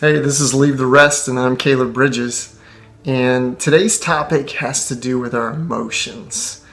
Hey, this is Leavetherest, and I'm Caleb Bridges. And today's topic has to do with our emotions.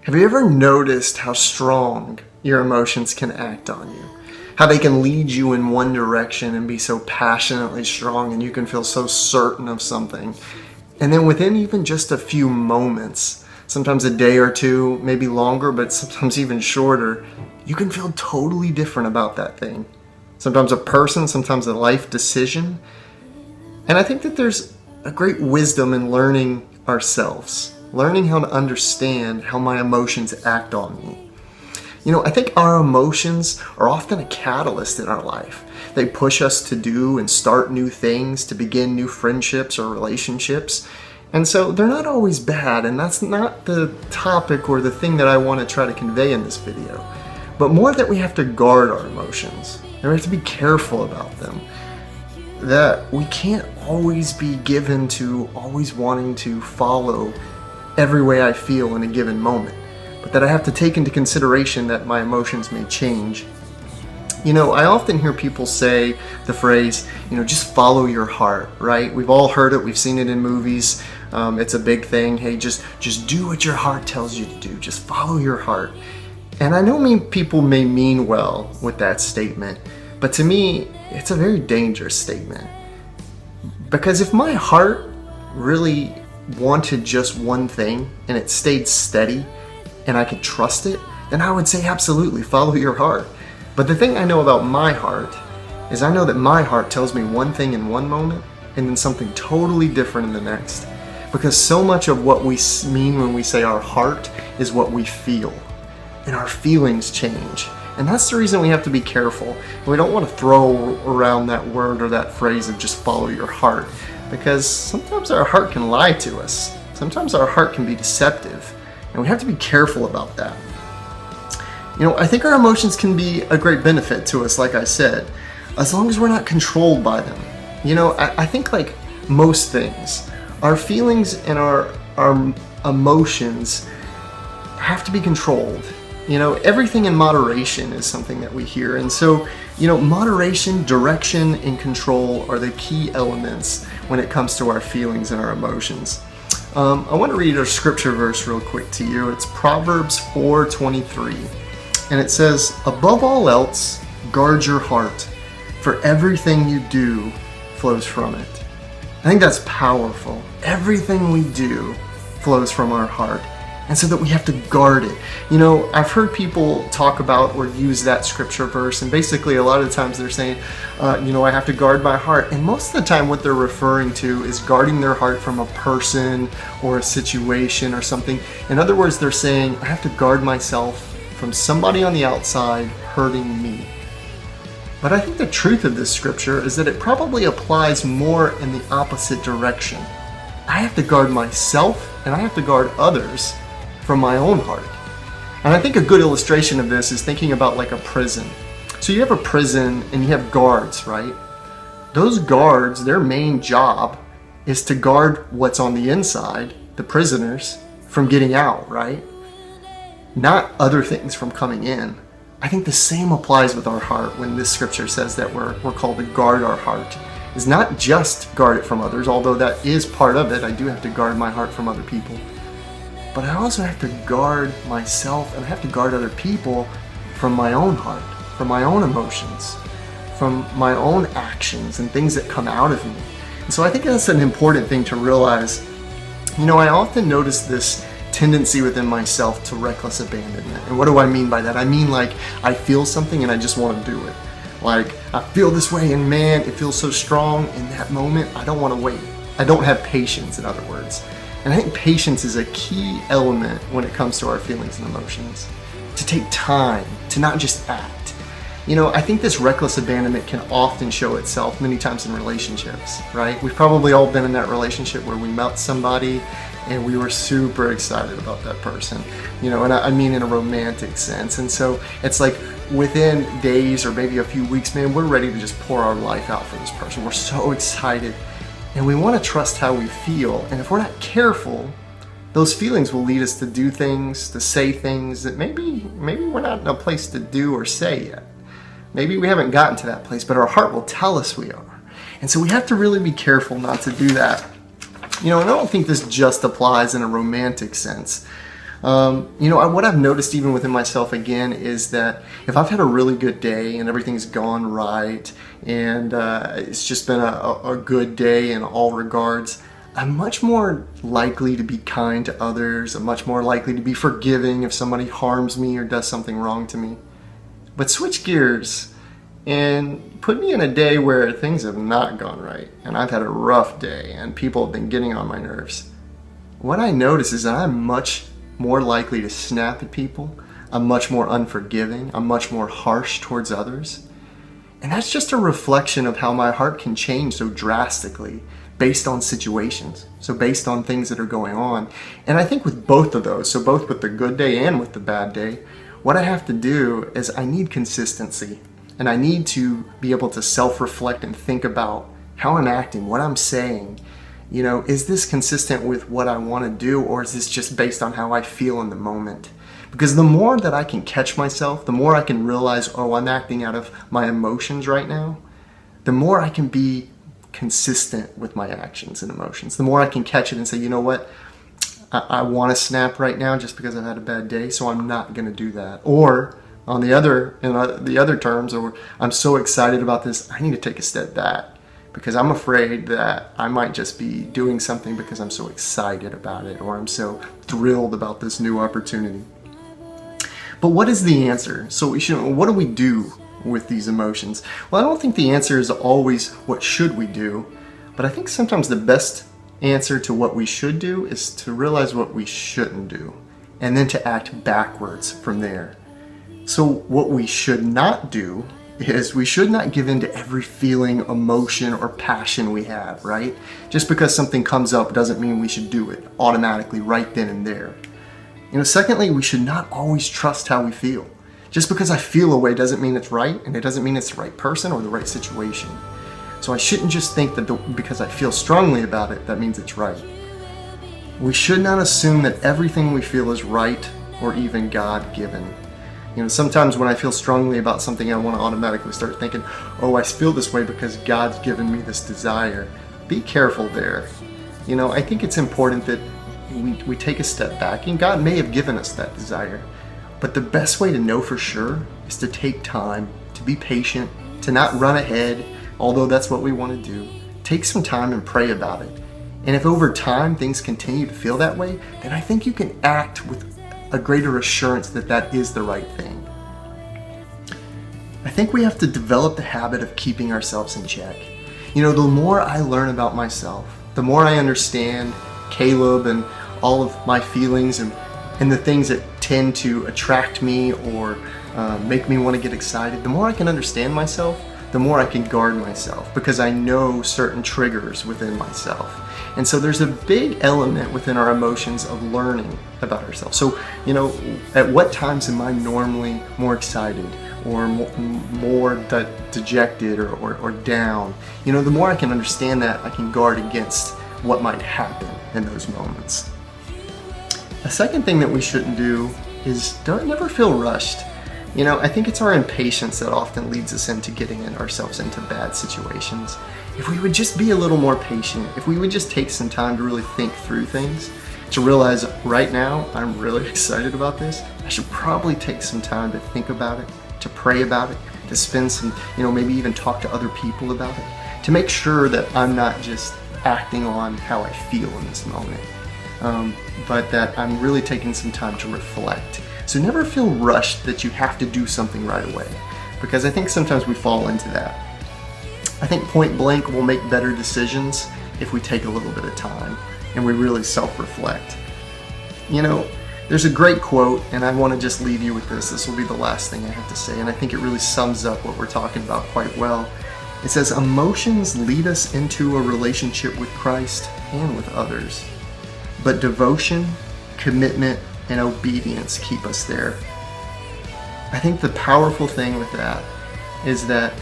Have you ever noticed how strong your emotions can act on you? How they can lead you in one direction and be so passionately strong, and you can feel so certain of something. And then within even just a few moments, sometimes a day or two, maybe longer, but sometimes even shorter, you can feel totally different about that thing. Sometimes a person, sometimes a life decision. And I think that there's a great wisdom in learning ourselves, learning how to understand how my emotions act on me. I think our emotions are often a catalyst in our life. They push us to do and start new things, to begin new friendships or relationships. And so they're not always bad, and that's not the topic or the thing that I want to try to convey in this video. But more that we have to guard our emotions, and we have to be careful about them. That we can't always be given to always wanting to follow every way I feel in a given moment, but that I have to take into consideration that my emotions may change. I often hear people say the phrase, just follow your heart, right? We've all heard it, we've seen it in movies. It's a big thing. Hey, just do what your heart tells you to do. Just follow your heart. And I know people may mean well with that statement, but to me, it's a very dangerous statement. Because if my heart really wanted just one thing and it stayed steady and I could trust it, then I would say absolutely, follow your heart. But the thing I know about my heart is I know that my heart tells me one thing in one moment and then something totally different in the next. Because so much of what we mean when we say our heart is what we feel. And our feelings change. And that's the reason we have to be careful. We don't want to throw around that word or that phrase of just follow your heart, because sometimes our heart can lie to us. Sometimes our heart can be deceptive, and we have to be careful about that. I think our emotions can be a great benefit to us, like I said, as long as we're not controlled by them. I think like most things, our feelings and our emotions have to be controlled. Everything in moderation is something that we hear. And so, moderation, direction, and control are the key elements when it comes to our feelings and our emotions. I want to read a scripture verse real quick to you. It's Proverbs 4:23. And it says, above all else, guard your heart, for everything you do flows from it. I think that's powerful. Everything we do flows from our heart. And so that we have to guard it. I've heard people talk about or use that scripture verse, and basically a lot of the times they're saying, I have to guard my heart. And most of the time what they're referring to is guarding their heart from a person or a situation or something. In other words, they're saying, I have to guard myself from somebody on the outside hurting me. But I think the truth of this scripture is that it probably applies more in the opposite direction. I have to guard myself and I have to guard others from my own heart. And I think a good illustration of this is thinking about like a prison. So you have a prison and you have guards, right? Those guards, their main job is to guard what's on the inside, the prisoners, from getting out, right? Not other things from coming in. I think the same applies with our heart when this scripture says that we're called to guard our heart. It's not just guard it from others, although that is part of it. I do have to guard my heart from other people. But I also have to guard myself, and I have to guard other people from my own heart, from my own emotions, from my own actions and things that come out of me. And so I think that's an important thing to realize. I often notice this tendency within myself to reckless abandonment. And what do I mean by that? I mean like I feel something and I just want to do it. Like I feel this way and man, it feels so strong in that moment, I don't want to wait. I don't have patience, in other words. And I think patience is a key element when it comes to our feelings and emotions. To take time, to not just act. I think this reckless abandonment can often show itself many times in relationships, right? We've probably all been in that relationship where we met somebody and we were super excited about that person, and I mean in a romantic sense. And so it's like within days or maybe a few weeks, man, we're ready to just pour our life out for this person. We're so excited. And we want to trust how we feel. And if we're not careful, those feelings will lead us to do things, to say things that maybe we're not in a place to do or say yet. Maybe we haven't gotten to that place, but our heart will tell us we are. And so we have to really be careful not to do that. And I don't think this just applies in a romantic sense. What I've noticed even within myself again is that if I've had a really good day and everything's gone right and it's just been a good day in all regards, I'm much more likely to be kind to others. I'm much more likely to be forgiving if somebody harms me or does something wrong to me. But switch gears and put me in a day where things have not gone right and I've had a rough day and people have been getting on my nerves. What I notice is that I'm much more likely to snap at people. I'm much more unforgiving. I'm much more harsh towards others. And that's just a reflection of how my heart can change so drastically based on situations. So based on things that are going on. And I think with both of those, so both with the good day and with the bad day, what I have to do is I need consistency. And I need to be able to self-reflect and think about how I'm acting, what I'm saying. Is this consistent with what I want to do, or is this just based on how I feel in the moment? Because the more that I can catch myself, the more I can realize, I'm acting out of my emotions right now, the more I can be consistent with my actions and emotions. The more I can catch it and say, you know what? I want to snap right now just because I've had a bad day, so I'm not going to do that. Or on the other terms, or I'm so excited about this, I need to take a step back because I'm afraid that I might just be doing something because I'm so excited about it or I'm so thrilled about this new opportunity. But what is the answer? So what do we do with these emotions? Well, I don't think the answer is always what should we do, but I think sometimes the best answer to what we should do is to realize what we shouldn't do and then to act backwards from there. So what we should not do is we should not give in to every feeling, emotion, or passion we have, right? Just because something comes up doesn't mean we should do it automatically right then and there. Secondly, we should not always trust how we feel. Just because I feel a way doesn't mean it's right, and it doesn't mean it's the right person or the right situation. So I shouldn't just think that because I feel strongly about it, that means it's right. We should not assume that everything we feel is right or even God-given. Sometimes when I feel strongly about something, I want to automatically start thinking, I feel this way because God's given me this desire. Be careful there. I think it's important that we take a step back, and God may have given us that desire. But the best way to know for sure is to take time, to be patient, to not run ahead, although that's what we want to do. Take some time and pray about it. And if over time things continue to feel that way, then I think you can act with a greater assurance that that is the right thing. I think we have to develop the habit of keeping ourselves in check. The more I learn about myself, the more I understand Caleb and all of my feelings and the things that tend to attract me or make me want to get excited, the more I can understand myself, the more I can guard myself because I know certain triggers within myself. And so there's a big element within our emotions of learning about ourselves. So, at what times am I normally more excited or more dejected or down? The more I can understand that, I can guard against what might happen in those moments. A second thing that we shouldn't do is never feel rushed. I think it's our impatience that often leads us into getting ourselves into bad situations. If we would just be a little more patient, if we would just take some time to really think through things, to realize right now I'm really excited about this, I should probably take some time to think about it, to pray about it, to spend some, maybe even talk to other people about it, to make sure that I'm not just acting on how I feel in this moment, but that I'm really taking some time to reflect. So never feel rushed that you have to do something right away, because I think sometimes we fall into that. I think point blank we'll make better decisions if we take a little bit of time and we really self-reflect. There's a great quote, and I want to just leave you with this. This will be the last thing I have to say, and I think it really sums up what we're talking about quite well. It says, emotions lead us into a relationship with Christ and with others, but devotion, commitment, and obedience keep us there. I think the powerful thing with that is that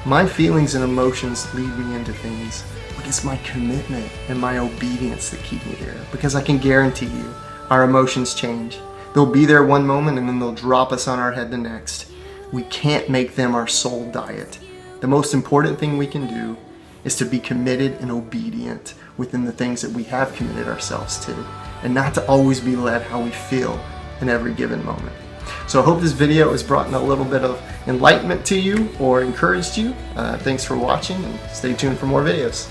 my feelings and emotions lead me into things, but it's my commitment and my obedience that keep me there. Because I can guarantee you, our emotions change. They'll be there one moment and then they'll drop us on our head the next. We can't make them our sole diet. The most important thing we can do is to be committed and obedient within the things that we have committed ourselves to, and not to always be led how we feel in every given moment. So I hope this video has brought in a little bit of enlightenment to you or encouraged you. Thanks for watching, and stay tuned for more videos.